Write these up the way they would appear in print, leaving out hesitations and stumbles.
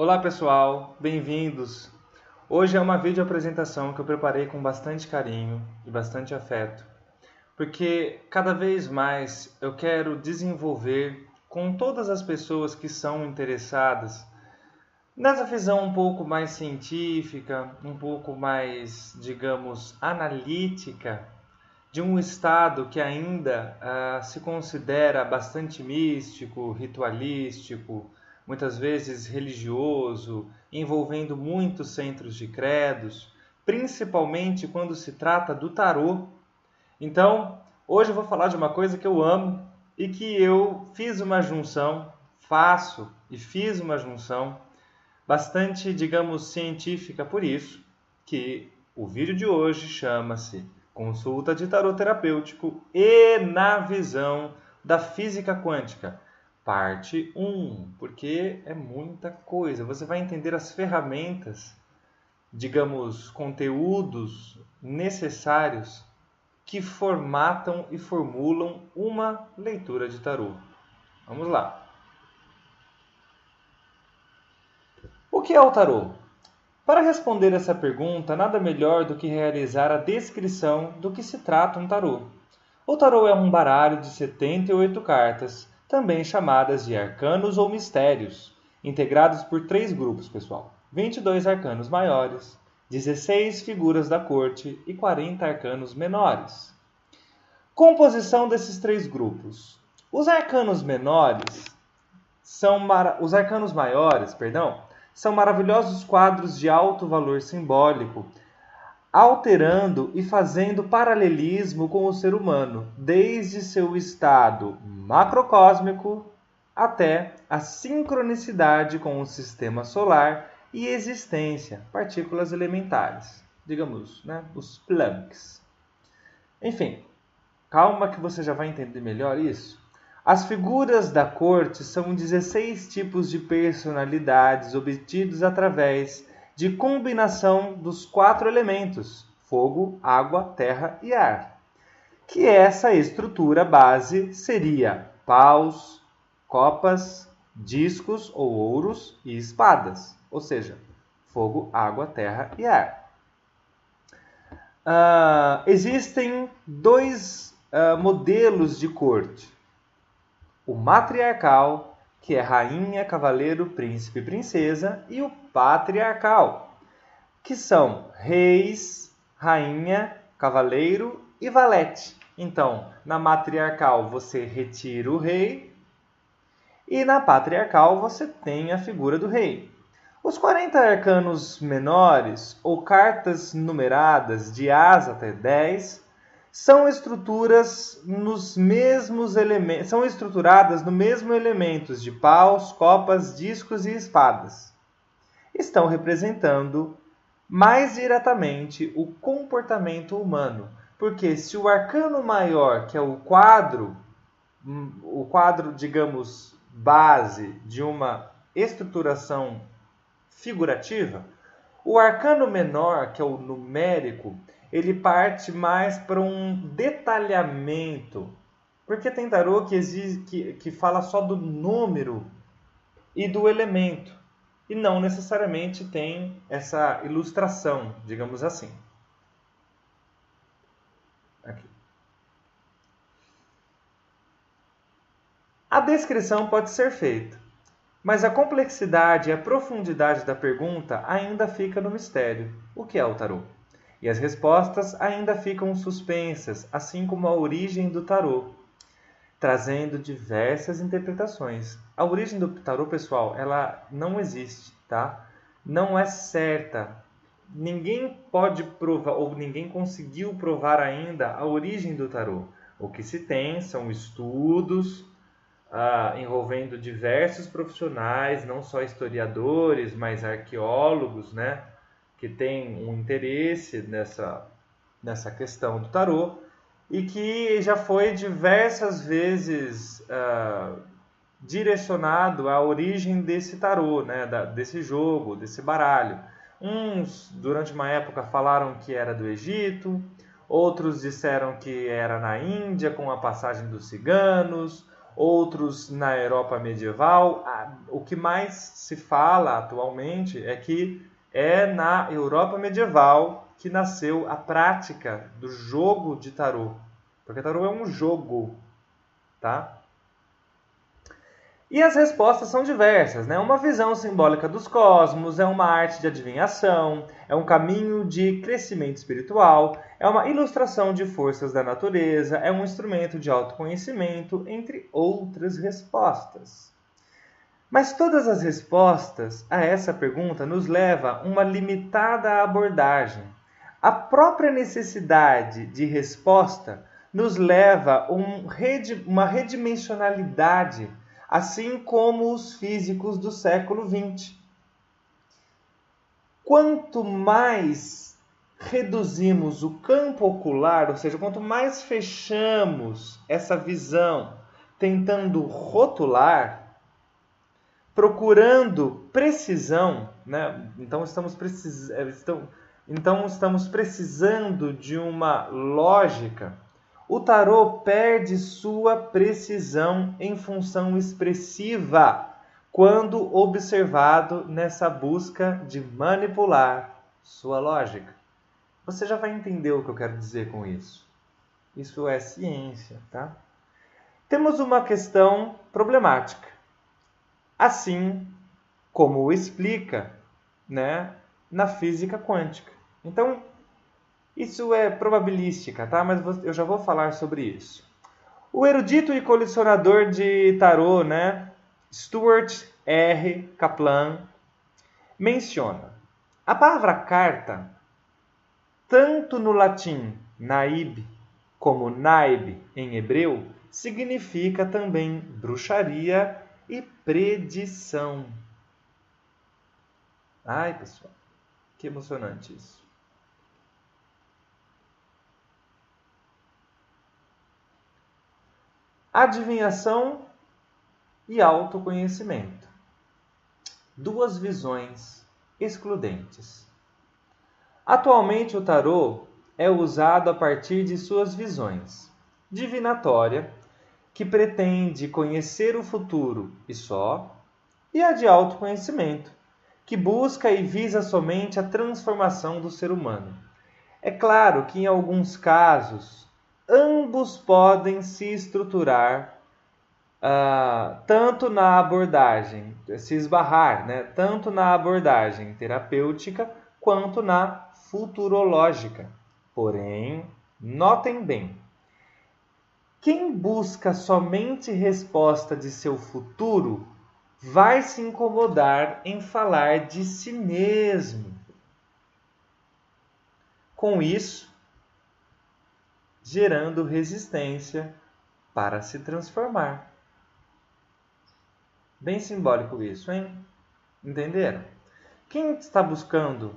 Olá pessoal, bem-vindos! Hoje é uma vídeo apresentação que eu preparei com bastante carinho e bastante afeto, porque cada vez mais eu quero desenvolver com todas as pessoas que são interessadas nessa visão um pouco mais científica, um pouco mais, digamos, analítica de um estado que ainda se considera bastante místico, ritualístico, muitas vezes religioso, envolvendo muitos centros de credos, principalmente quando se trata do tarô. Então, hoje eu vou falar de uma coisa que eu amo e que eu fiz uma junção, fiz uma junção bastante, digamos, científica, por isso que o vídeo de hoje chama-se Consulta de Tarô Terapêutico e na Visão da Física Quântica, parte 1, porque é muita coisa. Você vai entender as ferramentas, digamos, conteúdos necessários que formatam e formulam uma leitura de tarô. Vamos lá. O que é o tarô? Para responder essa pergunta, nada melhor do que realizar a descrição do que se trata um tarô. O tarô é um baralho de 78 cartas, também chamadas de arcanos ou mistérios, integrados por 3 grupos, pessoal. 22 arcanos maiores, 16 figuras da corte e 40 arcanos menores. Composição desses 3 grupos. Os arcanos maiores, são maravilhosos quadros de alto valor simbólico, alterando e fazendo paralelismo com o ser humano, desde seu estado macrocósmico até a sincronicidade com o sistema solar e existência, partículas elementares, digamos, os Plancks. Enfim, calma que você já vai entender melhor isso. As figuras da corte são 16 tipos de personalidades obtidos através de combinação dos 4 elementos, fogo, água, terra e ar. Que essa estrutura base seria paus, copas, discos ou ouros e espadas, ou seja, fogo, água, terra e ar. Existem 2 modelos de corte. O matriarcal, que é rainha, cavaleiro, príncipe e princesa, e o patriarcal, que são reis, rainha, cavaleiro e valete. Então, na matriarcal você retira o rei e na patriarcal você tem a figura do rei. Os 40 arcanos menores, ou cartas numeradas de As até 10, são estruturadas nos mesmos elementos de paus, copas, discos e espadas. Estão representando mais diretamente o comportamento humano, porque se o arcano maior, que é o quadro, digamos, base de uma estruturação figurativa, o arcano menor, que é o numérico, ele parte mais para um detalhamento. Porque tem tarô que fala só do número e do elemento. E não necessariamente tem essa ilustração, digamos assim. Aqui. A descrição pode ser feita, mas a complexidade e a profundidade da pergunta ainda fica no mistério. O que é o tarô? E as respostas ainda ficam suspensas, assim como a origem do tarô, trazendo diversas interpretações. A origem do tarô, pessoal, ela não existe, tá? Não é certa. Ninguém pode provar, ou ninguém conseguiu provar ainda a origem do tarô. O que se tem são estudos envolvendo diversos profissionais, não só historiadores, mas arqueólogos, que tem um interesse nessa questão do tarô e que já foi diversas vezes direcionado à origem desse tarô, desse jogo, desse baralho. Uns, durante uma época, falaram que era do Egito, outros disseram que era na Índia, com a passagem dos ciganos, outros na Europa medieval. O que mais se fala atualmente é que é na Europa medieval que nasceu a prática do jogo de tarô. Porque tarô é um jogo, tá? E as respostas são diversas, né? Uma visão simbólica dos cosmos, é uma arte de adivinhação, é um caminho de crescimento espiritual, é uma ilustração de forças da natureza, é um instrumento de autoconhecimento, entre outras respostas. Mas todas as respostas a essa pergunta nos levam a uma limitada abordagem. A própria necessidade de resposta nos leva a uma redimensionalidade, assim como os físicos do século XX. Quanto mais reduzimos o campo ocular, ou seja, quanto mais fechamos essa visão, tentando rotular, procurando precisão, né? Então estamos precisando de uma lógica. O tarô perde sua precisão em função expressiva quando observado nessa busca de manipular sua lógica. Você já vai entender o que eu quero dizer com isso. Isso é ciência, tá? Temos uma questão problemática. Assim como o explica, né, na física quântica. Então, isso é probabilística, tá? Mas eu já vou falar sobre isso. O erudito e colecionador de tarô, né, Stuart R. Kaplan, menciona: a palavra carta, tanto no latim naib como naib em hebreu, significa também bruxaria e predição. Ai, pessoal, que emocionante isso. Adivinhação e autoconhecimento. Duas visões excludentes. Atualmente o tarô é usado a partir de suas visões: divinatória, que pretende conhecer o futuro e só, e a de autoconhecimento, que busca e visa somente a transformação do ser humano. É claro que em alguns casos, ambos podem se estruturar tanto na abordagem, se esbarrar, né? Tanto na abordagem terapêutica quanto na futurológica. Porém, notem bem, quem busca somente resposta de seu futuro vai se incomodar em falar de si mesmo. Com isso, gerando resistência para se transformar. Bem simbólico isso, hein? Entenderam? Quem está buscando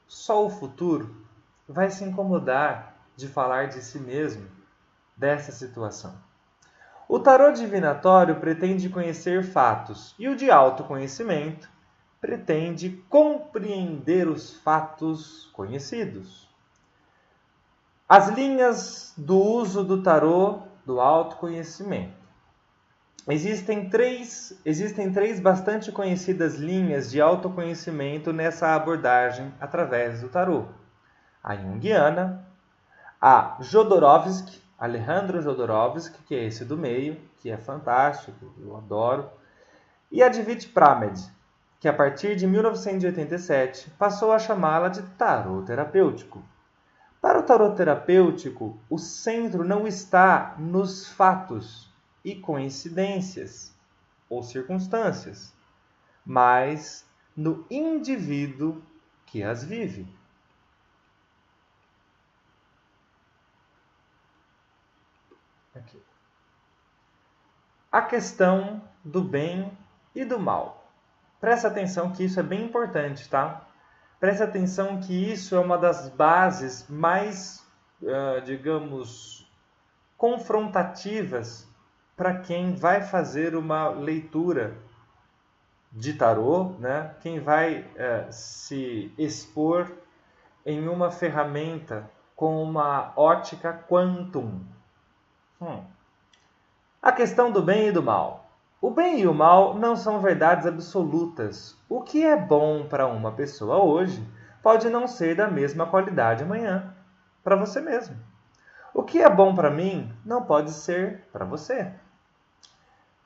só o futuro vai se incomodar de falar de si mesmo, dessa situação. O tarô divinatório pretende conhecer fatos e o de autoconhecimento pretende compreender os fatos conhecidos. As linhas do uso do tarô do autoconhecimento. Existem três bastante conhecidas linhas de autoconhecimento nessa abordagem através do tarô. A Jungiana, a Jodorowsky, Alejandro Jodorowsky, que é esse do meio, que é fantástico, eu adoro, e a David Pramed, que a partir de 1987 passou a chamá-la de tarô terapêutico. Para o tarô terapêutico, o centro não está nos fatos e coincidências ou circunstâncias, mas no indivíduo que as vive. Aqui. A questão do bem e do mal. Presta atenção que isso é bem importante, tá? Presta atenção que isso é uma das bases mais, digamos, confrontativas para quem vai fazer uma leitura de tarô, né? Quem vai se expor em uma ferramenta com uma ótica quantum. A questão do bem e do mal. O bem e o mal não são verdades absolutas. O que é bom para uma pessoa hoje pode não ser da mesma qualidade amanhã para você mesmo. O que é bom para mim não pode ser para você.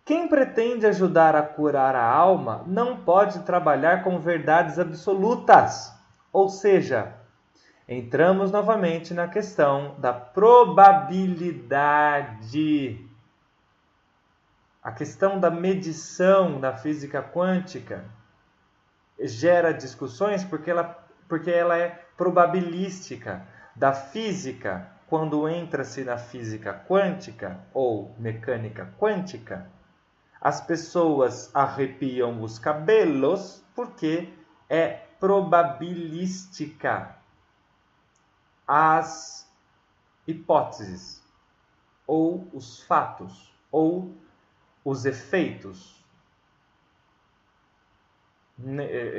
Quem pretende ajudar a curar a alma não pode trabalhar com verdades absolutas. Ou seja, entramos novamente na questão da probabilidade. A questão da medição na física quântica gera discussões porque ela é probabilística. Da física, quando entra-se na física quântica ou mecânica quântica, as pessoas arrepiam os cabelos porque é probabilística as hipóteses, ou os fatos, ou os efeitos,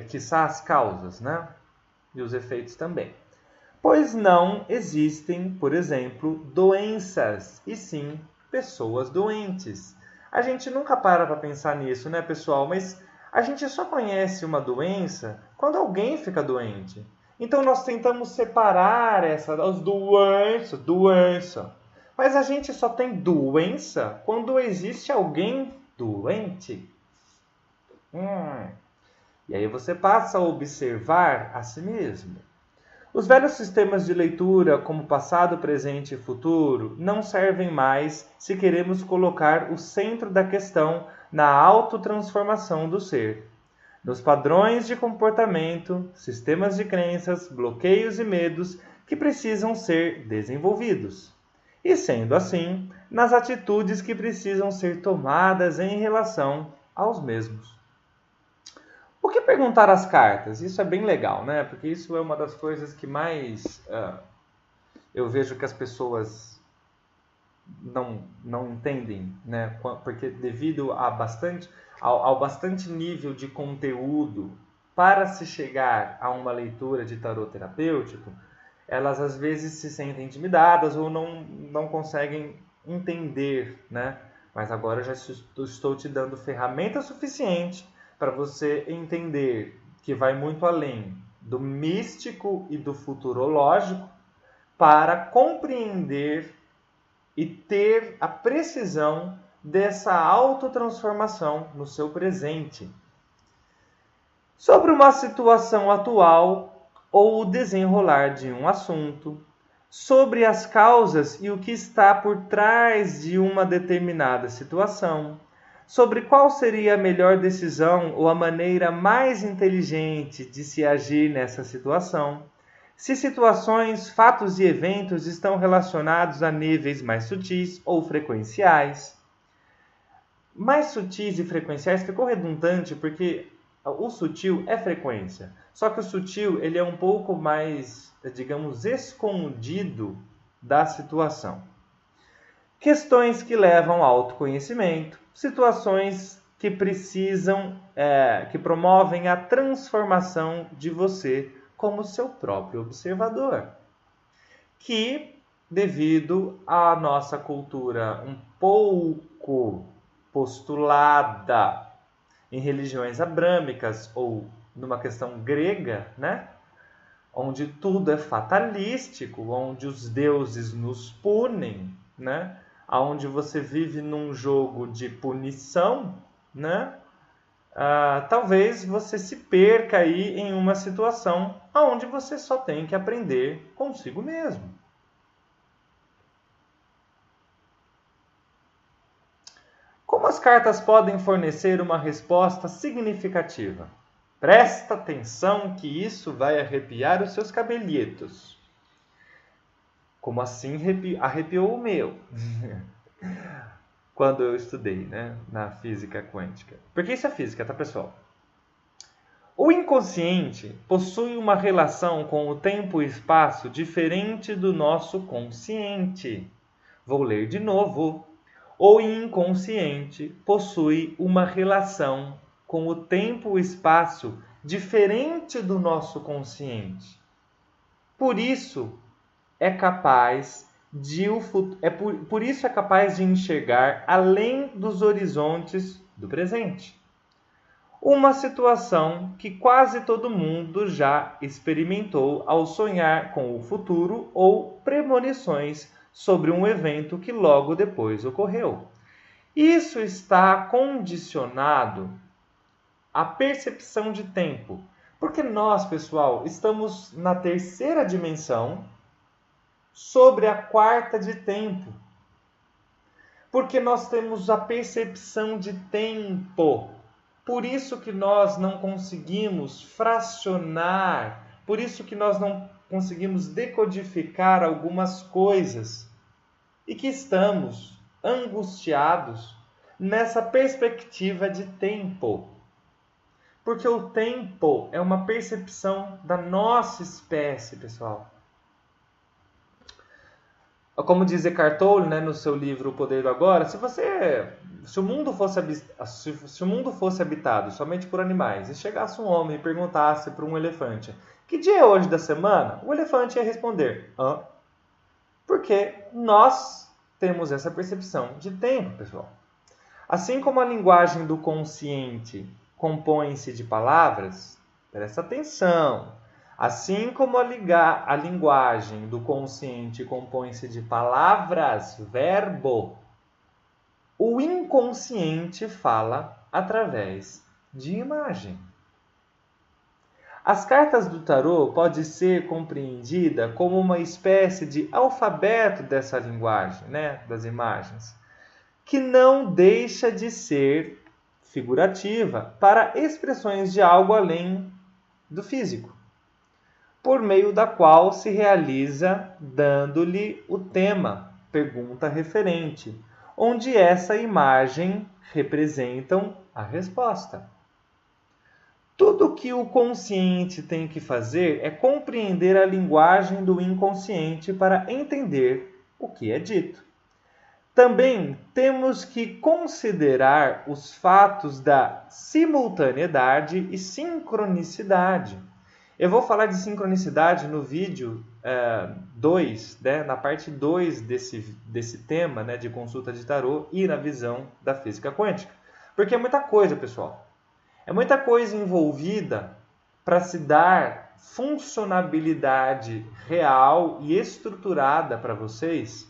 quiçá as causas, né? E os efeitos também. Pois não existem, por exemplo, doenças, e sim pessoas doentes. A gente nunca para pensar nisso, né, pessoal? Mas a gente só conhece uma doença quando alguém fica doente. Então nós tentamos separar as doença. Mas a gente só tem doença quando existe alguém doente. E aí você passa a observar a si mesmo. Os velhos sistemas de leitura, como passado, presente e futuro, não servem mais se queremos colocar o centro da questão na autotransformação do ser. Nos padrões de comportamento, sistemas de crenças, bloqueios e medos que precisam ser desenvolvidos. E sendo assim, nas atitudes que precisam ser tomadas em relação aos mesmos. O que perguntar às cartas? Isso é bem legal, né? Porque isso é uma das coisas que mais eu vejo que as pessoas não entendem, né? Porque devido ao bastante nível de conteúdo para se chegar a uma leitura de tarot terapêutico, elas às vezes se sentem intimidadas ou não conseguem entender, né? Mas agora já estou te dando ferramenta suficiente para você entender que vai muito além do místico e do futurológico para compreender e ter a precisão dessa autotransformação no seu presente. Sobre uma situação atual ou o desenrolar de um assunto, sobre as causas e o que está por trás de uma determinada situação, sobre qual seria a melhor decisão ou a maneira mais inteligente de se agir nessa situação, se situações, fatos e eventos estão relacionados a níveis mais sutis ou frequenciais. Mais sutis e frequenciais ficou redundante porque o sutil é frequência. Só que o sutil ele é um pouco mais, digamos, escondido da situação. Questões que levam ao autoconhecimento, situações que que promovem a transformação de você como seu próprio observador. Que, devido à nossa cultura um pouco postulada em religiões abrâmicas ou numa questão grega, né? Onde tudo é fatalístico, onde os deuses nos punem, né? Onde você vive num jogo de punição, né? Talvez você se perca aí em uma situação onde você só tem que aprender consigo mesmo. Como as cartas podem fornecer uma resposta significativa? Presta atenção que isso vai arrepiar os seus cabelitos. Como assim arrepiou o meu? Quando eu estudei, né, na física quântica. Porque isso é física, tá, pessoal? O inconsciente possui uma relação com o tempo e espaço diferente do nosso consciente. Vou ler de novo. O inconsciente possui uma relação com o tempo e espaço diferente do nosso consciente. Por isso, é capaz por isso é capaz de enxergar além dos horizontes do presente. Uma situação que quase todo mundo já experimentou ao sonhar com o futuro ou premonições sobre um evento que logo depois ocorreu. Isso está condicionado à percepção de tempo, porque nós, pessoal, estamos na terceira dimensão sobre a quarta de tempo. Porque nós temos a percepção de tempo. Por isso que nós não conseguimos fracionar, por isso que nós não conseguimos decodificar algumas coisas e que estamos angustiados nessa perspectiva de tempo. Porque o tempo é uma percepção da nossa espécie, pessoal. Como diz Eckhart Tolle, né, no seu livro O Poder do Agora, se o mundo fosse habitado somente por animais e chegasse um homem e perguntasse para um elefante: que dia é hoje da semana? O elefante ia responder: hã? Porque nós temos essa percepção de tempo, pessoal. Assim como a linguagem do consciente compõe-se de palavras, presta atenção. Assim como a linguagem do consciente compõe-se de palavras, verbo, o inconsciente fala através de imagem. As cartas do tarô podem ser compreendidas como uma espécie de alfabeto dessa linguagem, né, das imagens, que não deixa de ser figurativa para expressões de algo além do físico, por meio da qual se realiza dando-lhe o tema, pergunta referente, onde essa imagem representam a resposta. Tudo que o consciente tem que fazer é compreender a linguagem do inconsciente para entender o que é dito. Também temos que considerar os fatos da simultaneidade e sincronicidade. Eu vou falar de sincronicidade no vídeo 2, né, na parte 2 desse tema, né, de consulta de tarô e na visão da física quântica. Porque é muita coisa, pessoal. É muita coisa envolvida para se dar funcionabilidade real e estruturada para vocês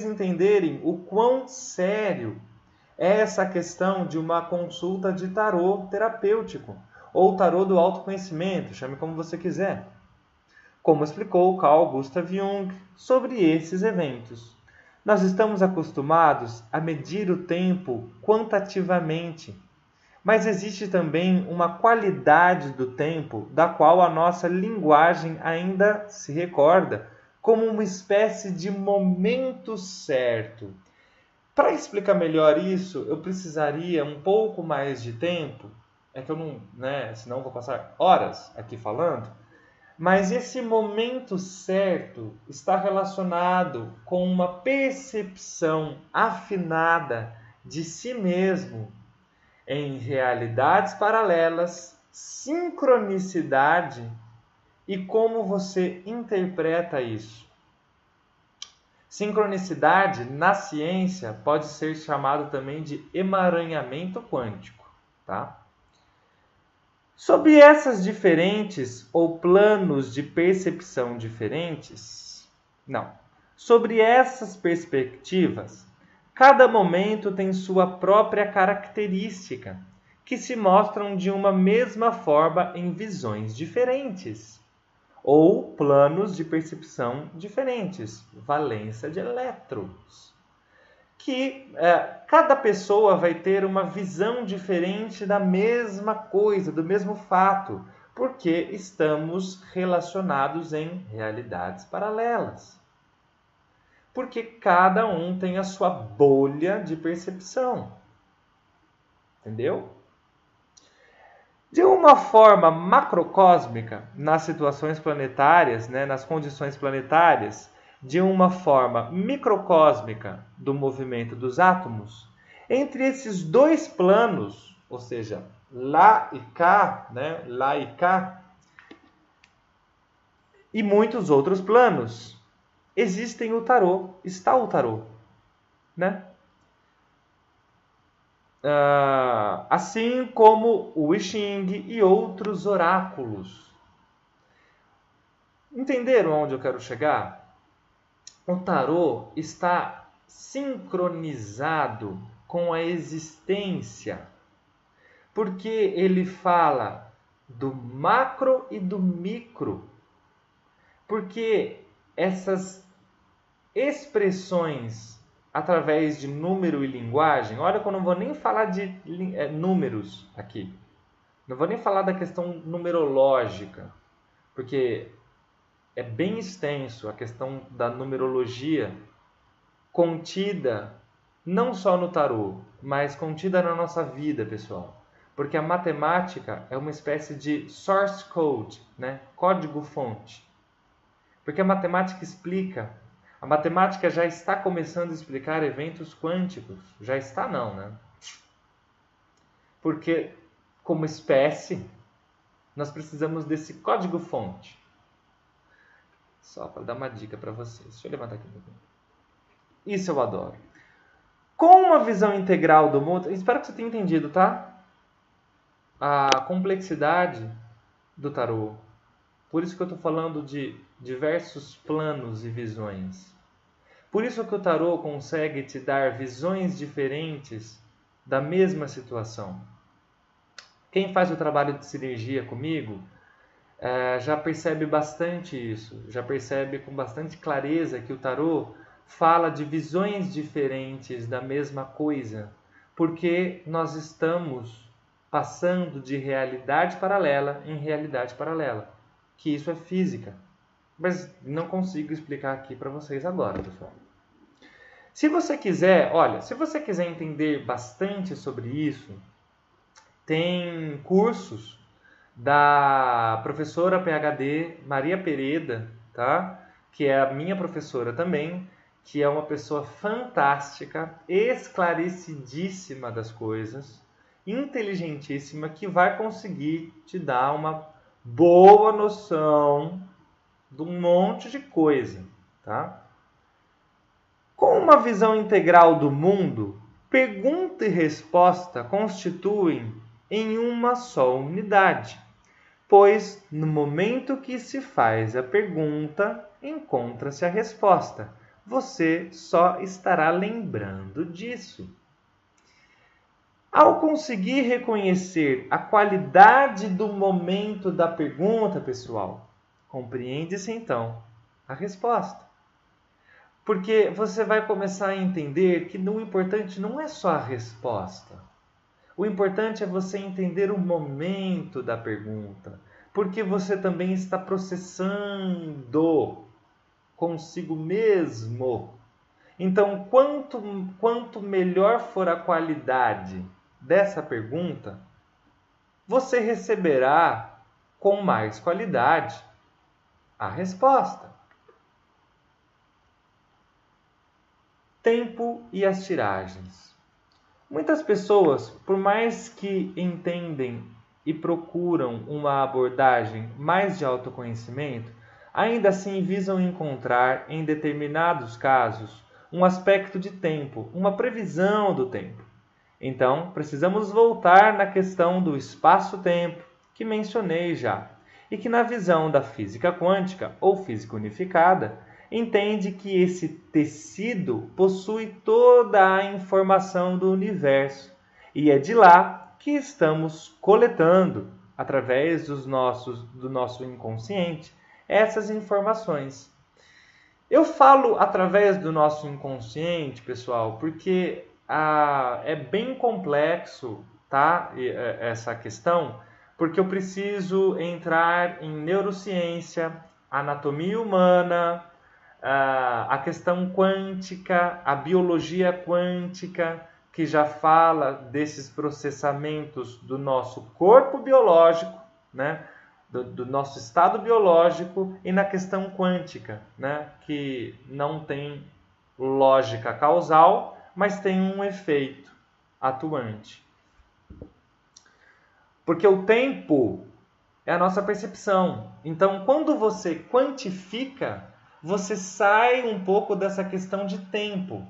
entenderem o quão sério é essa questão de uma consulta de tarô terapêutico, ou tarô do autoconhecimento, chame como você quiser. Como explicou Carl Gustav Jung sobre esses eventos. Nós estamos acostumados a medir o tempo quantitativamente, mas existe também uma qualidade do tempo da qual a nossa linguagem ainda se recorda como uma espécie de momento certo. Para explicar melhor isso, eu precisaria um pouco mais de tempo. É que eu não, né, senão eu vou passar horas aqui falando. Mas esse momento certo está relacionado com uma percepção afinada de si mesmo em realidades paralelas, sincronicidade e como você interpreta isso. Sincronicidade, na ciência, pode ser chamado também de emaranhamento quântico, tá? Sobre essas diferentes ou planos de percepção diferentes, sobre essas perspectivas, cada momento tem sua própria característica, que se mostram de uma mesma forma em visões diferentes, ou planos de percepção diferentes, valência de elétrons. Que cada pessoa vai ter uma visão diferente da mesma coisa, do mesmo fato, porque estamos relacionados em realidades paralelas. Porque cada um tem a sua bolha de percepção. Entendeu? De uma forma macrocósmica, nas situações planetárias, né, nas condições planetárias, de uma forma microcósmica do movimento dos átomos, entre esses dois planos, ou seja, lá e cá, né, lá e cá, e muitos outros planos, existem o tarô, está o tarô, né? Assim como o I Ching e outros oráculos. Entenderam onde eu quero chegar? O tarô está sincronizado com a existência, porque ele fala do macro e do micro, porque essas expressões através de número e linguagem, olha que eu não vou nem falar de números aqui, não vou nem falar da questão numerológica, porque é bem extenso a questão da numerologia contida não só no tarô, mas contida na nossa vida, pessoal. Porque a matemática é uma espécie de source code, né? Código-fonte. Porque a matemática explica. A matemática já está começando a explicar eventos quânticos. Já está não, né? Porque, como espécie, nós precisamos desse código-fonte. Só para dar uma dica para vocês. Deixa eu levantar aqui um pouquinho. Isso eu adoro. Com uma visão integral do mundo, espero que você tenha entendido, tá? A complexidade do tarô. Por isso que eu estou falando de diversos planos e visões. Por isso que o tarô consegue te dar visões diferentes da mesma situação. Quem faz o trabalho de sinergia comigo já percebe bastante isso. Já percebe com bastante clareza que o tarô fala de visões diferentes da mesma coisa, porque nós estamos passando de realidade paralela em realidade paralela, que isso é física. Mas não consigo explicar aqui para vocês agora, pessoal. Se você quiser, olha, se você quiser entender bastante sobre isso, tem cursos da professora PhD Maria Pereda, tá? Que é a minha professora também, que é uma pessoa fantástica, esclarecidíssima das coisas, inteligentíssima, que vai conseguir te dar uma boa noção de um monte de coisa, tá? Com uma visão integral do mundo, pergunta e resposta constituem em uma só unidade, pois no momento que se faz a pergunta, encontra-se a resposta. Você só estará lembrando disso. Ao conseguir reconhecer a qualidade do momento da pergunta, pessoal, compreende-se então a resposta. Porque você vai começar a entender que o importante não é só a resposta. O importante é você entender o momento da pergunta, porque você também está processando consigo mesmo. Então, quanto melhor for a qualidade dessa pergunta, você receberá com mais qualidade a resposta. Tempo e as tiragens. Muitas pessoas, por mais que entendem e procuram uma abordagem mais de autoconhecimento, ainda assim visam encontrar, em determinados casos, um aspecto de tempo, uma previsão do tempo. Então, precisamos voltar na questão do espaço-tempo, que mencionei já, e que na visão da física quântica ou física unificada, entende que esse tecido possui toda a informação do universo, e é de lá que estamos coletando, através do nosso inconsciente, essas informações. Eu falo através do nosso inconsciente, pessoal, porque é bem complexo, tá? Essa questão, porque eu preciso entrar em neurociência, anatomia humana, a questão quântica, a biologia quântica, que já fala desses processamentos do nosso corpo biológico, né? Do nosso estado biológico, e na questão quântica, né? Que não tem lógica causal, mas tem um efeito atuante. Porque o tempo é a nossa percepção. Então, quando você quantifica, você sai um pouco dessa questão de tempo.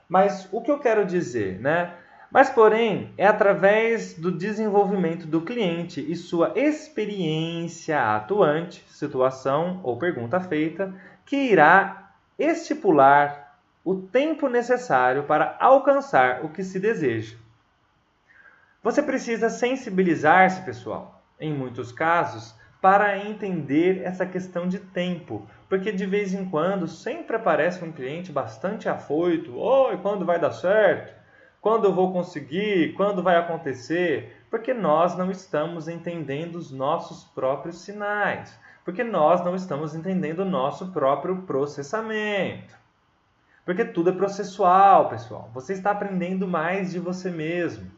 Mas o que eu quero dizer, né? Mas, porém, é através do desenvolvimento do cliente e sua experiência atuante, situação ou pergunta feita, que irá estipular o tempo necessário para alcançar o que se deseja. Você precisa sensibilizar-se, pessoal, em muitos casos, para entender essa questão de tempo, porque de vez em quando sempre aparece um cliente bastante afoito: oi, quando vai dar certo? Quando eu vou conseguir? Quando vai acontecer? Porque nós não estamos entendendo os nossos próprios sinais, porque nós não estamos entendendo o nosso próprio processamento. Porque tudo é processual, pessoal. Você está aprendendo mais de você mesmo.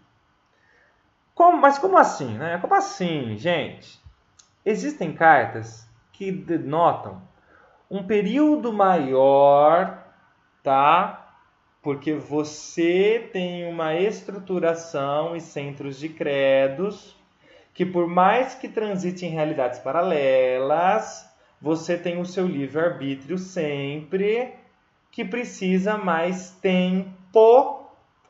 Mas como assim, né? Como assim, gente? Existem cartas que denotam um período maior, tá? Porque você tem uma estruturação e centros de credos que, por mais que transite em realidades paralelas, você tem o seu livre-arbítrio sempre, que precisa mais tempo.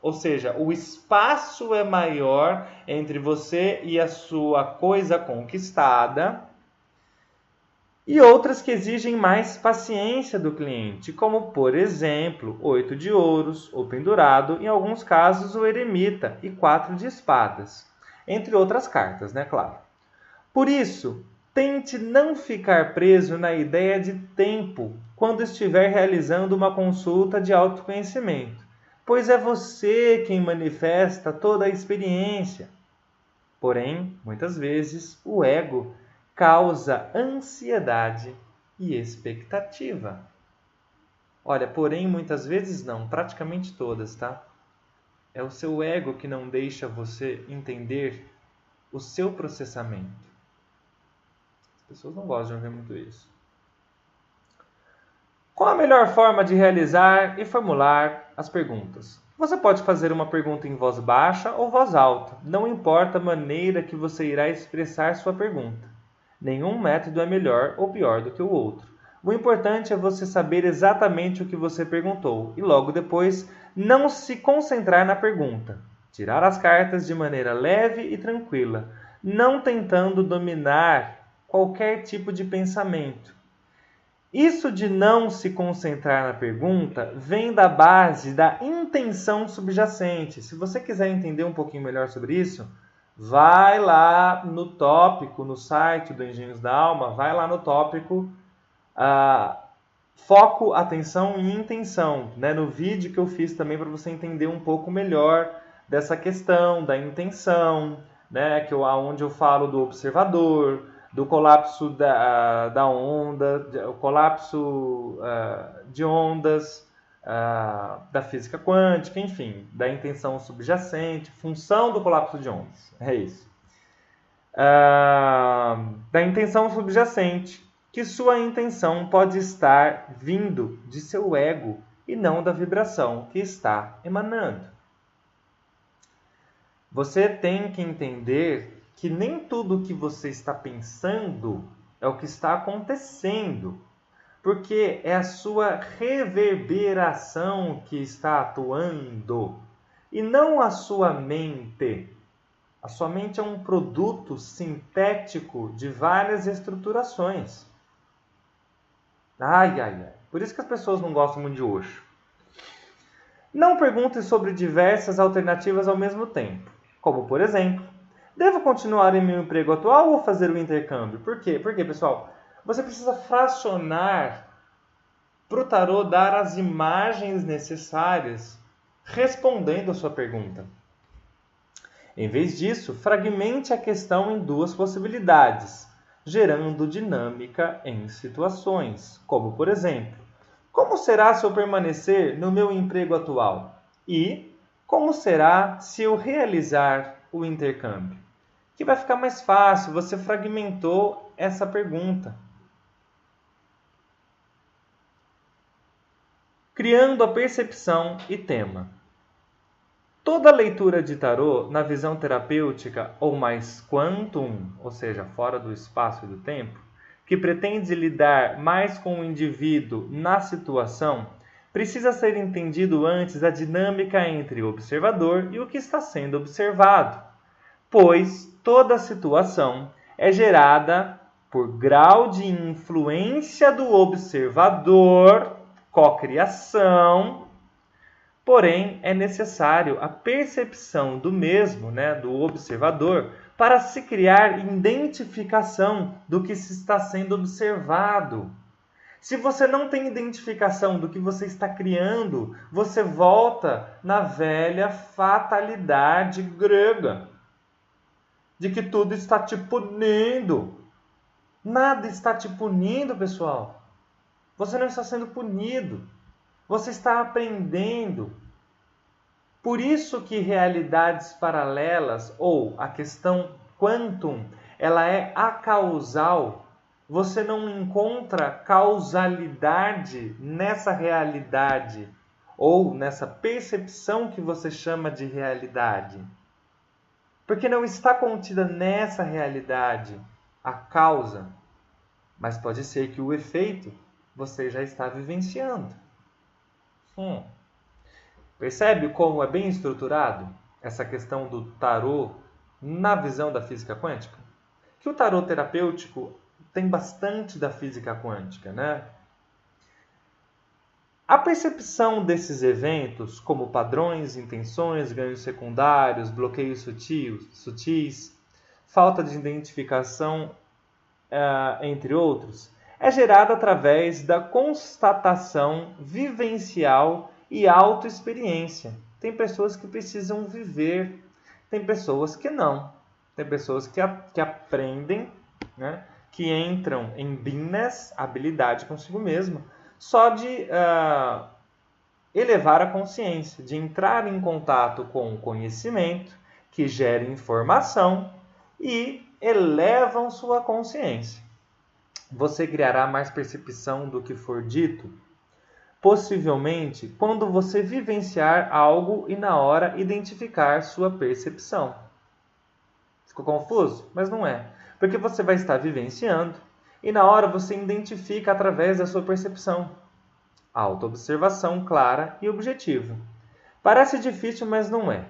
Ou seja, o espaço é maior entre você e a sua coisa conquistada. E outras que exigem mais paciência do cliente, como, por exemplo, 8 de ouros, o pendurado, em alguns casos o eremita e 4 de espadas. Entre outras cartas, né, claro. Por isso, tente não ficar preso na ideia de tempo quando estiver realizando uma consulta de autoconhecimento, pois é você quem manifesta toda a experiência. Porém, muitas vezes, o ego causa ansiedade e expectativa. Olha, porém, muitas vezes não, praticamente todas, tá? É o seu ego que não deixa você entender o seu processamento. As pessoas não gostam de ouvir muito isso. Qual a melhor forma de realizar e formular as perguntas? Você pode fazer uma pergunta em voz baixa ou voz alta. Não importa a maneira que você irá expressar sua pergunta. Nenhum método é melhor ou pior do que o outro. O importante é você saber exatamente o que você perguntou e logo depois não se concentrar na pergunta. Tirar as cartas de maneira leve e tranquila, não tentando dominar qualquer tipo de pensamento. Isso de não se concentrar na pergunta vem da base da intenção subjacente. Se você quiser entender um pouquinho melhor sobre isso, vai lá no tópico, no site do Engenhos da Alma, vai lá no tópico foco, atenção e intenção, né? No vídeo que eu fiz também para você entender um pouco melhor dessa questão da intenção, né? Onde eu falo do observador, do colapso da onda, o colapso de ondas, da física quântica, enfim, da intenção subjacente, função do colapso de ondas, é isso. Da intenção subjacente, que sua intenção pode estar vindo de seu ego e não da vibração que está emanando. Você tem que entender que nem tudo que você está pensando é o que está acontecendo, porque é a sua reverberação que está atuando e não a sua mente. A sua mente é um produto sintético de várias estruturações. Ai, ai, ai. Por isso que as pessoas não gostam muito de Osho. Não pergunte sobre diversas alternativas ao mesmo tempo, como, por exemplo, devo continuar em meu emprego atual ou fazer o intercâmbio? Por quê? Porque, pessoal, você precisa fracionar para o tarô dar as imagens necessárias respondendo a sua pergunta. Em vez disso, fragmente a questão em duas possibilidades, gerando dinâmica em situações, como, por exemplo, como será se eu permanecer no meu emprego atual? E como será se eu realizar o intercâmbio? Que vai ficar mais fácil, você fragmentou essa pergunta. Criando a percepção e tema. Toda leitura de tarô, na visão terapêutica ou mais quantum, ou seja, fora do espaço e do tempo, que pretende lidar mais com o indivíduo na situação, precisa ser entendido antes a dinâmica entre o observador e o que está sendo observado, pois toda situação é gerada por grau de influência do observador, cocriação. Porém, é necessário a percepção do mesmo, do observador, para se criar identificação do que se está sendo observado. Se você não tem identificação do que você está criando, você volta na velha fatalidade grega, de que tudo está te punindo. Nada está te punindo, pessoal. Você não está sendo punido. Você está aprendendo. Por isso que realidades paralelas, ou a questão quantum, ela é acausal. Você não encontra causalidade nessa realidade, ou nessa percepção que você chama de realidade. Porque não está contida nessa realidade a causa, mas pode ser que o efeito você já está vivenciando. Percebe como é bem estruturado essa questão do tarô na visão da física quântica? Que o tarô terapêutico tem bastante da física quântica, né? A percepção desses eventos, como padrões, intenções, ganhos secundários, bloqueios sutis, falta de identificação, entre outros, é gerada através da constatação vivencial e autoexperiência. Tem pessoas que precisam viver, tem pessoas que não. Tem pessoas que aprendem, que entram em beingness, habilidade consigo mesmo, só de elevar a consciência, de entrar em contato com o conhecimento, que gera informação e elevam sua consciência. Você criará mais percepção do que for dito? Possivelmente, quando você vivenciar algo e na hora identificar sua percepção. Ficou confuso? Mas não é. Porque você vai estar vivenciando e na hora você identifica através da sua percepção. Autoobservação clara e objetiva. Parece difícil, mas não é.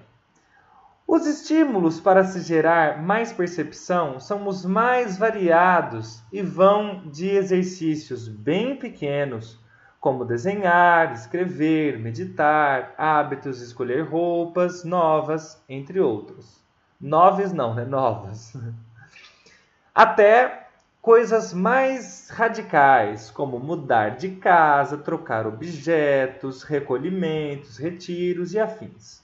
Os estímulos para se gerar mais percepção são os mais variados e vão de exercícios bem pequenos, como desenhar, escrever, meditar, hábitos, escolher roupas novas, entre outros. Novas. Até coisas mais radicais, como mudar de casa, trocar objetos, recolhimentos, retiros e afins.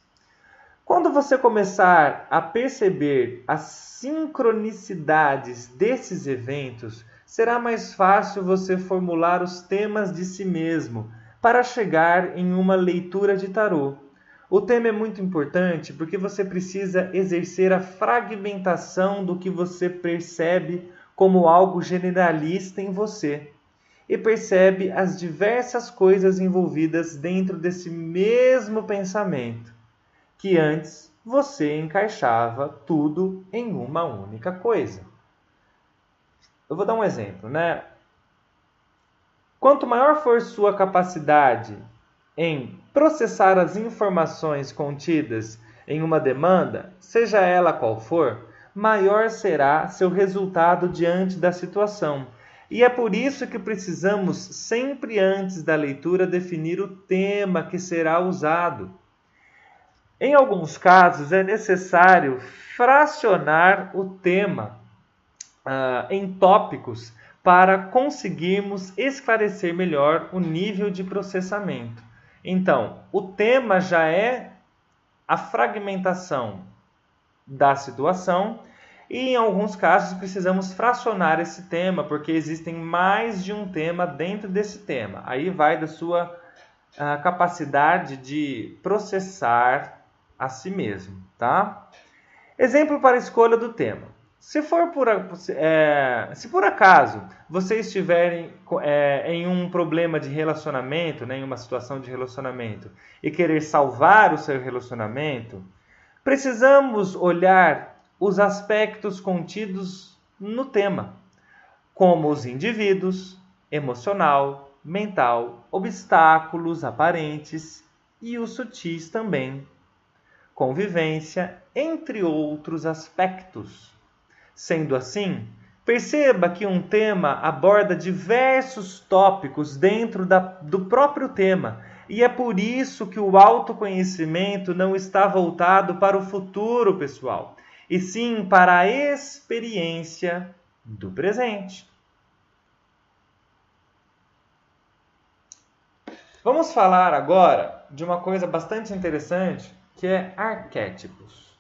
Quando você começar a perceber as sincronicidades desses eventos, será mais fácil você formular os temas de si mesmo para chegar em uma leitura de tarô. O tema é muito importante porque você precisa exercer a fragmentação do que você percebe como algo generalista em você e percebe as diversas coisas envolvidas dentro desse mesmo pensamento, que antes você encaixava tudo em uma única coisa. Eu vou dar um exemplo, Quanto maior for sua capacidade em processar as informações contidas em uma demanda, seja ela qual for, maior será seu resultado diante da situação. E é por isso que precisamos sempre antes da leitura definir o tema que será usado. Em alguns casos é necessário fracionar o tema em tópicos para conseguirmos esclarecer melhor o nível de processamento. Então, o tema já é a fragmentação da situação e em alguns casos precisamos fracionar esse tema porque existem mais de um tema dentro desse tema. Aí vai da sua capacidade de processar a si mesmo, tá? Exemplo para a escolha do tema. Se por acaso você estiver em um problema de relacionamento, em uma situação de relacionamento, e querer salvar o seu relacionamento, precisamos olhar os aspectos contidos no tema. como os indivíduos, emocional, mental, obstáculos aparentes e os sutis também, convivência, entre outros aspectos. Sendo assim, perceba que um tema aborda diversos tópicos dentro do próprio tema, e é por isso que o autoconhecimento não está voltado para o futuro, pessoal, e sim para a experiência do presente. Vamos falar agora de uma coisa bastante interessante, que é arquétipos.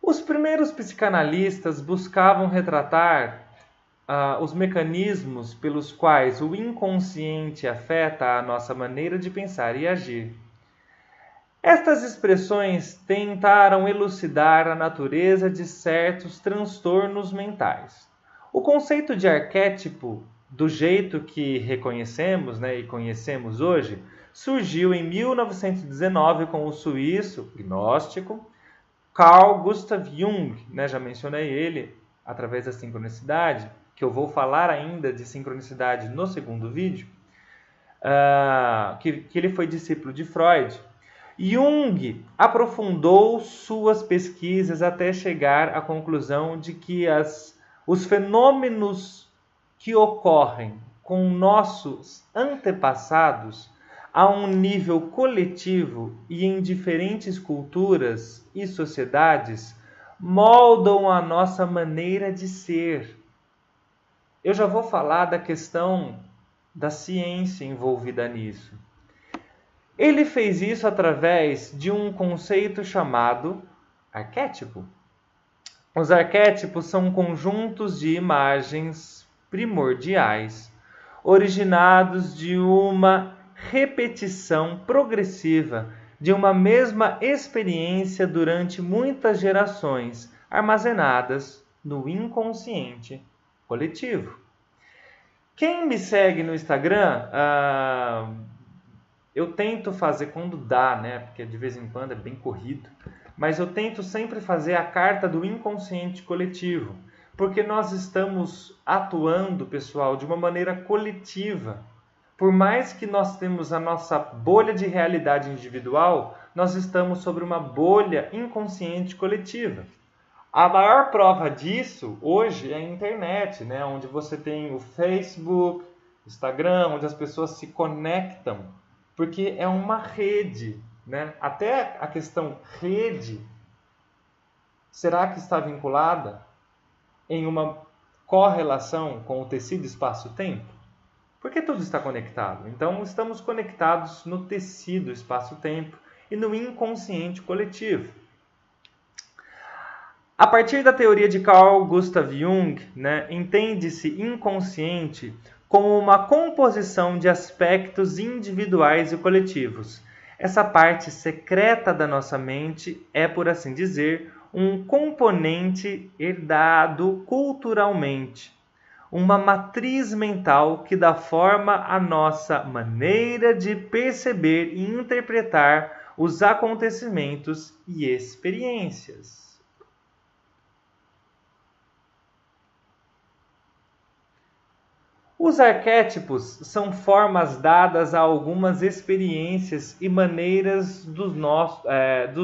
Os primeiros psicanalistas buscavam retratar os mecanismos pelos quais o inconsciente afeta a nossa maneira de pensar e agir. Estas expressões tentaram elucidar a natureza de certos transtornos mentais. O conceito de arquétipo, do jeito que reconhecemos, e conhecemos hoje, surgiu em 1919 com o suíço gnóstico Carl Gustav Jung, já mencionei ele através da sincronicidade, que eu vou falar ainda de sincronicidade no segundo vídeo, que ele foi discípulo de Freud. Jung aprofundou suas pesquisas até chegar à conclusão de que os fenômenos que ocorrem com nossos antepassados a um nível coletivo e em diferentes culturas e sociedades moldam a nossa maneira de ser. Eu já vou falar da questão da ciência envolvida nisso. Ele fez isso através de um conceito chamado arquétipo. Os arquétipos são conjuntos de imagens primordiais, originados de uma repetição progressiva de uma mesma experiência durante muitas gerações, armazenadas no inconsciente coletivo. Quem me segue no Instagram, eu tento fazer quando dá, porque de vez em quando é bem corrido, mas eu tento sempre fazer a carta do inconsciente coletivo, porque nós estamos atuando, pessoal, de uma maneira coletiva. Por mais que nós temos a nossa bolha de realidade individual, nós estamos sobre uma bolha inconsciente coletiva. A maior prova disso hoje é a internet, onde você tem o Facebook, Instagram, onde as pessoas se conectam, porque é uma rede. Até a questão rede, será que está vinculada em uma correlação com o tecido espaço-tempo? Porque tudo está conectado. Então, estamos conectados no tecido espaço-tempo e no inconsciente coletivo. A partir da teoria de Carl Gustav Jung, entende-se inconsciente como uma composição de aspectos individuais e coletivos. Essa parte secreta da nossa mente é, por assim dizer, um componente herdado culturalmente. Uma matriz mental que dá forma à nossa maneira de perceber e interpretar os acontecimentos e experiências. Os arquétipos são formas dadas a algumas experiências e maneiras dos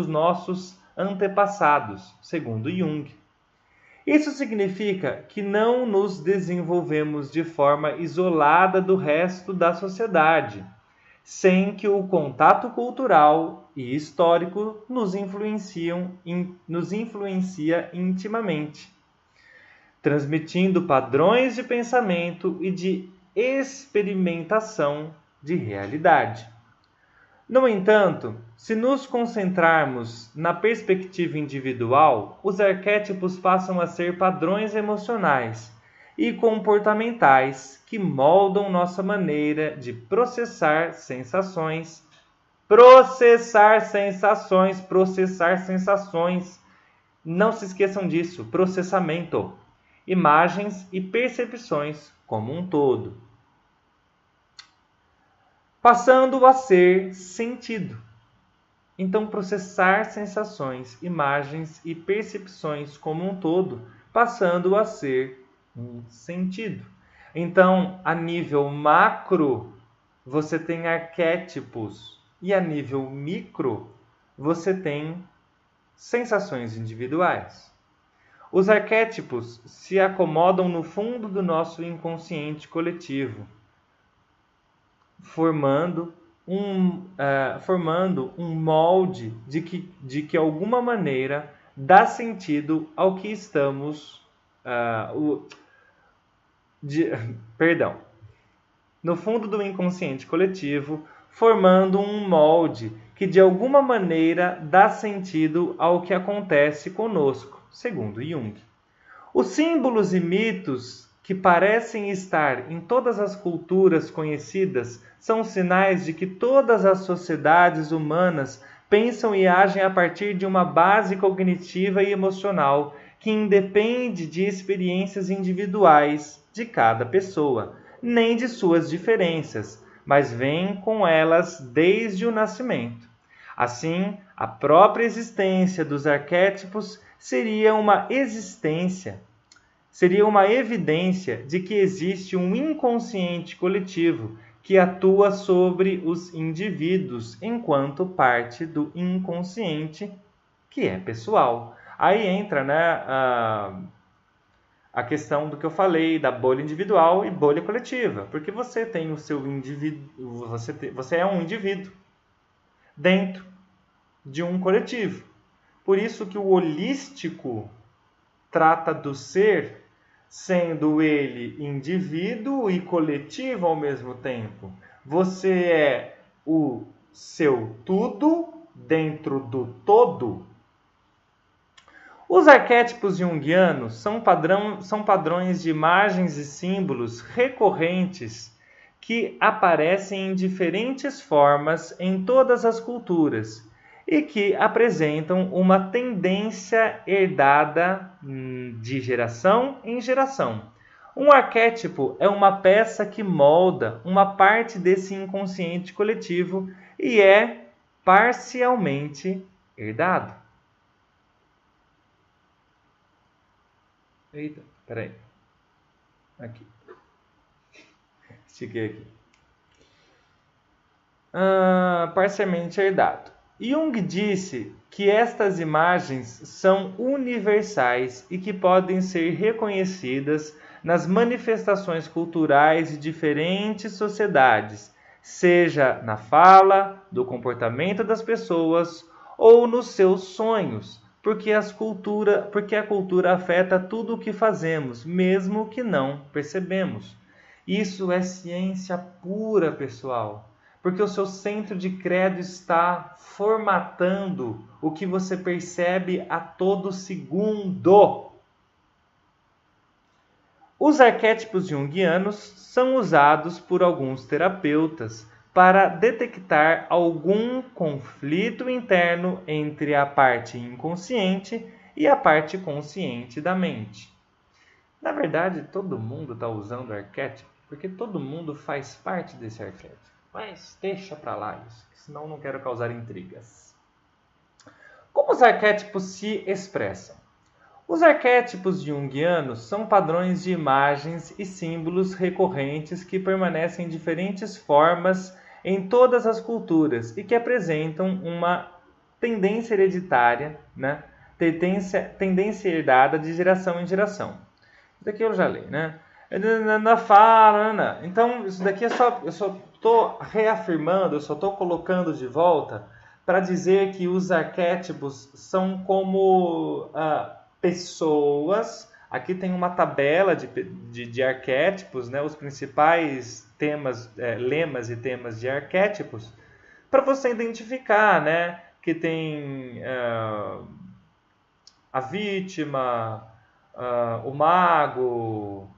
nossos antepassados, segundo Jung. Isso significa que não nos desenvolvemos de forma isolada do resto da sociedade, sem que o contato cultural e histórico nos influencia intimamente, transmitindo padrões de pensamento e de experimentação de realidade. No entanto, se nos concentrarmos na perspectiva individual, os arquétipos passam a ser padrões emocionais e comportamentais que moldam nossa maneira de processar sensações. Não se esqueçam disso, processamento. Imagens e percepções como um todo, passando a ser sentido. Então, processar sensações, imagens e percepções como um todo, passando a ser um sentido. Então, a nível macro, você tem arquétipos, e a nível micro, você tem sensações individuais. Os arquétipos se acomodam no fundo do nosso inconsciente coletivo, formando um molde de que alguma maneira dá sentido ao que estamos... no fundo do inconsciente coletivo, formando um molde que de alguma maneira dá sentido ao que acontece conosco, segundo Jung. Os símbolos e mitos que parecem estar em todas as culturas conhecidas são sinais de que todas as sociedades humanas pensam e agem a partir de uma base cognitiva e emocional que independe de experiências individuais de cada pessoa, nem de suas diferenças, mas vem com elas desde o nascimento. Assim, a própria existência dos arquétipos seria uma evidência de que existe um inconsciente coletivo que atua sobre os indivíduos enquanto parte do inconsciente que é pessoal. Aí entra, a questão do que eu falei, da bolha individual e bolha coletiva. Porque você tem o seu indivíduo, você é um indivíduo dentro de um coletivo. Por isso que o holístico trata do ser, sendo ele indivíduo e coletivo ao mesmo tempo. Você é o seu tudo dentro do todo. Os arquétipos junguianos são padrões de imagens e símbolos recorrentes que aparecem em diferentes formas em todas as culturas e que apresentam uma tendência herdada de geração em geração. Um arquétipo é uma peça que molda uma parte desse inconsciente coletivo e é parcialmente herdado. Eita, peraí. Aqui. Estiquei aqui. Parcialmente herdado. Jung disse que estas imagens são universais e que podem ser reconhecidas nas manifestações culturais de diferentes sociedades, seja na fala, do comportamento das pessoas ou nos seus sonhos, porque a cultura afeta tudo o que fazemos, mesmo que não percebemos. Isso é ciência pura, pessoal, porque o seu centro de credo está formatando o que você percebe a todo segundo. Os arquétipos junguianos são usados por alguns terapeutas para detectar algum conflito interno entre a parte inconsciente e a parte consciente da mente. Na verdade, todo mundo está usando arquétipo, porque todo mundo faz parte desse arquétipo. Mas deixa para lá isso, senão não quero causar intrigas. Como os arquétipos se expressam? Os arquétipos junguianos são padrões de imagens e símbolos recorrentes que permanecem em diferentes formas em todas as culturas e que apresentam uma tendência hereditária, tendência herdada de geração em geração. Isso daqui eu já li, Na fala, Então, isso daqui eu só estou reafirmando, eu só estou colocando de volta para dizer que os arquétipos são como pessoas. Aqui tem uma tabela de arquétipos, os principais temas, lemas e temas de arquétipos, para você identificar, que tem a vítima, o mago,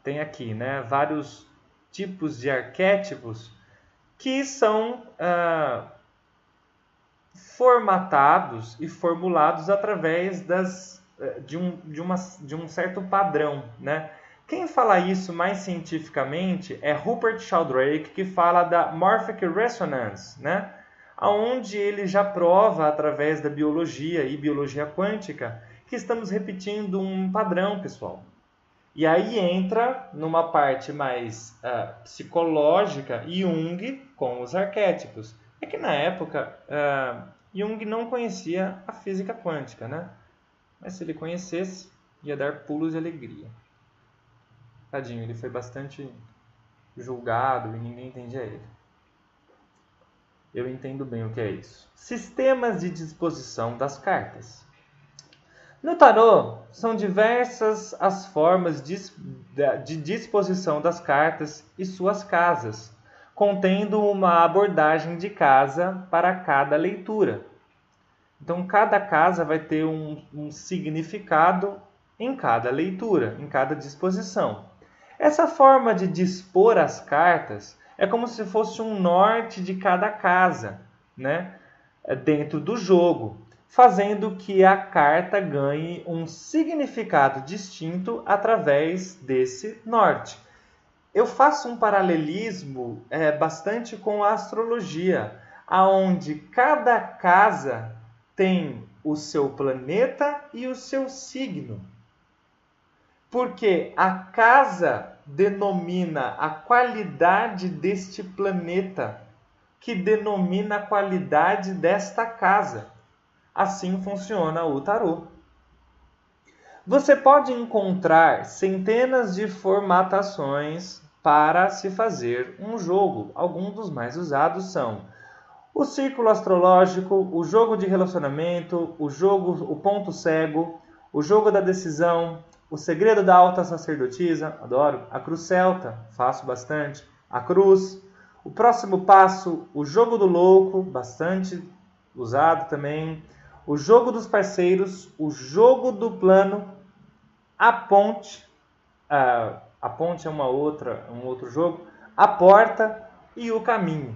tem aqui, vários tipos de arquétipos que são formatados e formulados através de um certo padrão, Quem fala isso mais cientificamente é Rupert Sheldrake, que fala da Morphic Resonance, onde ele já prova, através da biologia e biologia quântica, que estamos repetindo um padrão, pessoal. E aí entra numa parte mais psicológica Jung com os arquétipos. É que na época Jung não conhecia a física quântica, né? Mas se ele conhecesse, ia dar pulos de alegria. Tadinho, ele foi bastante julgado e ninguém entendia ele. Eu entendo bem o que é isso. Sistemas de disposição das cartas. No tarô, são diversas as formas de disposição das cartas e suas casas, contendo uma abordagem de casa para cada leitura. Então, cada casa vai ter um significado em cada leitura, em cada disposição. Essa forma de dispor as cartas é como se fosse um norte de cada casa, né? Dentro do jogo, fazendo que a carta ganhe um significado distinto através desse norte. Eu faço um paralelismo bastante com a astrologia, onde cada casa tem o seu planeta e o seu signo. Porque a casa denomina a qualidade deste planeta, que denomina a qualidade desta casa. Assim funciona o tarô. Você pode encontrar centenas de formatações para se fazer um jogo. Alguns dos mais usados são o círculo astrológico, o jogo de relacionamento, o ponto cego, o jogo da decisão, o segredo da alta sacerdotisa, adoro, a cruz celta, faço bastante, a cruz, o próximo passo, o jogo do louco, bastante usado também, o jogo dos parceiros, o jogo do plano, a ponte é um outro jogo, a porta e o caminho.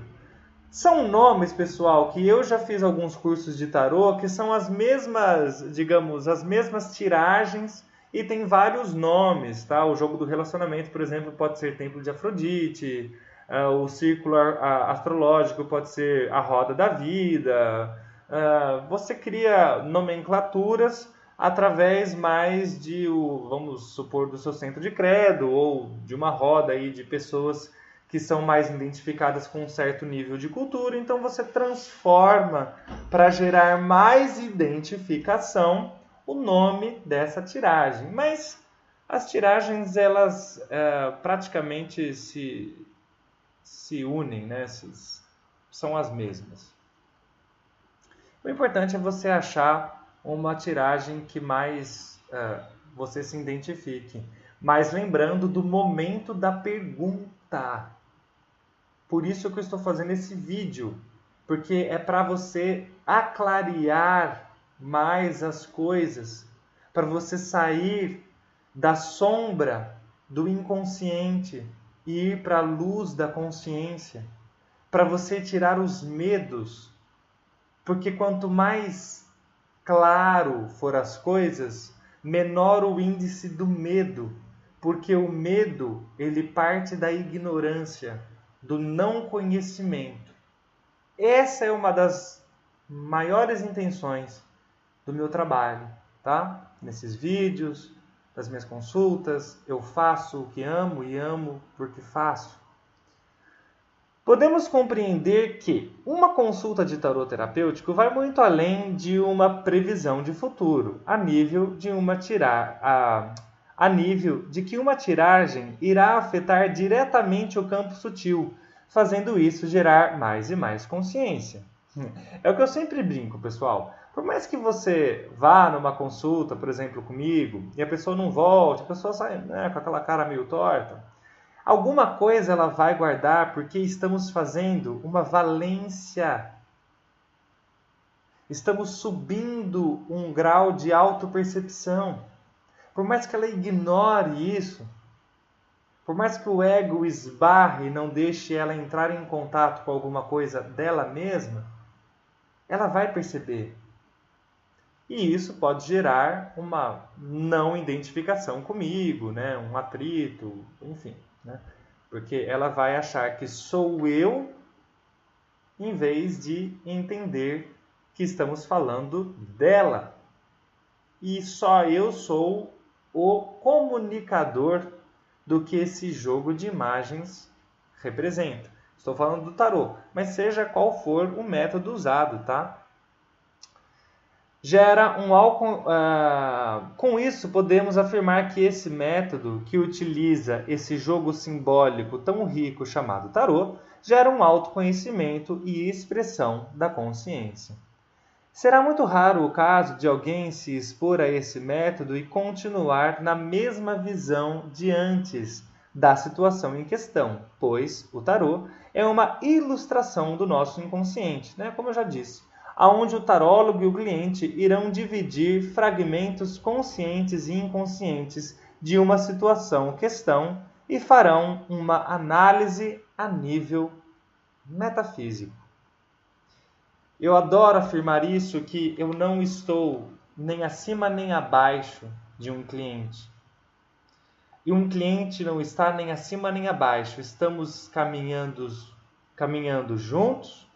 São nomes, pessoal, que eu já fiz alguns cursos de tarô, que são as mesmas, digamos, as mesmas tiragens e tem vários nomes, tá? O jogo do relacionamento, por exemplo, pode ser Templo de Afrodite, o círculo astrológico pode ser a roda da vida. Você cria nomenclaturas através mais vamos supor, do seu centro de credo ou de uma roda aí de pessoas que são mais identificadas com um certo nível de cultura. Então você transforma para gerar mais identificação o nome dessa tiragem. Mas as tiragens, elas praticamente se unem, né? São as mesmas. O importante é você achar uma tiragem que mais você se identifique. Mas lembrando do momento da pergunta. Por isso que eu estou fazendo esse vídeo. Porque é para você aclarear mais as coisas. Para você sair da sombra do inconsciente e ir para a luz da consciência. Para você tirar os medos. Porque quanto mais claro for as coisas, menor o índice do medo. Porque o medo, ele parte da ignorância, do não conhecimento. Essa é uma das maiores intenções do meu trabalho, tá? Nesses vídeos, das minhas consultas, eu faço o que amo e amo porque faço. Podemos compreender que uma consulta de tarô terapêutico vai muito além de uma previsão de futuro, a nível de que uma tiragem irá afetar diretamente o campo sutil, fazendo isso gerar mais e mais consciência. É o que eu sempre brinco, pessoal. Por mais que você vá numa consulta, por exemplo, comigo, e a pessoa não volte, a pessoa sai com aquela cara meio torta, alguma coisa ela vai guardar porque estamos fazendo uma valência. Estamos subindo um grau de autopercepção. Por mais que ela ignore isso, por mais que o ego esbarre e não deixe ela entrar em contato com alguma coisa dela mesma, ela vai perceber. E isso pode gerar uma não identificação comigo, né? Um atrito, enfim. Né? Porque ela vai achar que sou eu, em vez de entender que estamos falando dela. e só eu sou o comunicador do que esse jogo de imagens representa. Estou falando do tarô, mas seja qual for o método usado, tá? Com isso, podemos afirmar que esse método, que utiliza esse jogo simbólico tão rico chamado tarô, gera um autoconhecimento e expressão da consciência. Será muito raro o caso de alguém se expor a esse método e continuar na mesma visão de antes da situação em questão, pois o tarô é uma ilustração do nosso inconsciente, né? Como eu já disse, onde o tarólogo e o cliente irão dividir fragmentos conscientes e inconscientes de uma situação ou questão e farão uma análise a nível metafísico. Eu adoro afirmar isso, que eu não estou nem acima nem abaixo de um cliente. E um cliente não está nem acima nem abaixo. Estamos caminhando juntos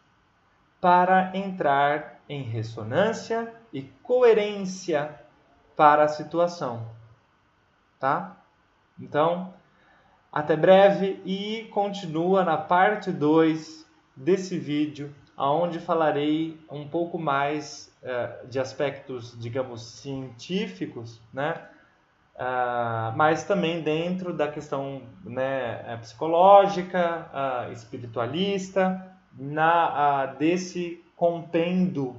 para entrar em ressonância e coerência para a situação. Tá? Então, até breve e continua na parte 2 desse vídeo, onde falarei um pouco mais de aspectos, digamos, científicos, né? Mas também dentro da questão, né, psicológica, espiritualista, desse compêndio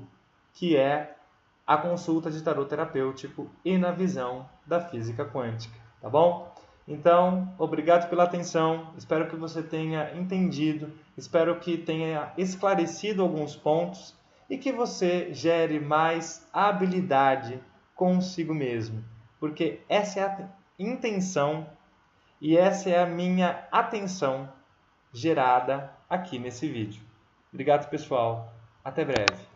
que é a consulta de tarô terapêutico e na visão da física quântica, tá bom? Então, obrigado pela atenção, espero que você tenha entendido, espero que tenha esclarecido alguns pontos e que você gere mais habilidade consigo mesmo, porque essa é a intenção e essa é a minha atenção gerada aqui nesse vídeo. Obrigado, pessoal. Até breve.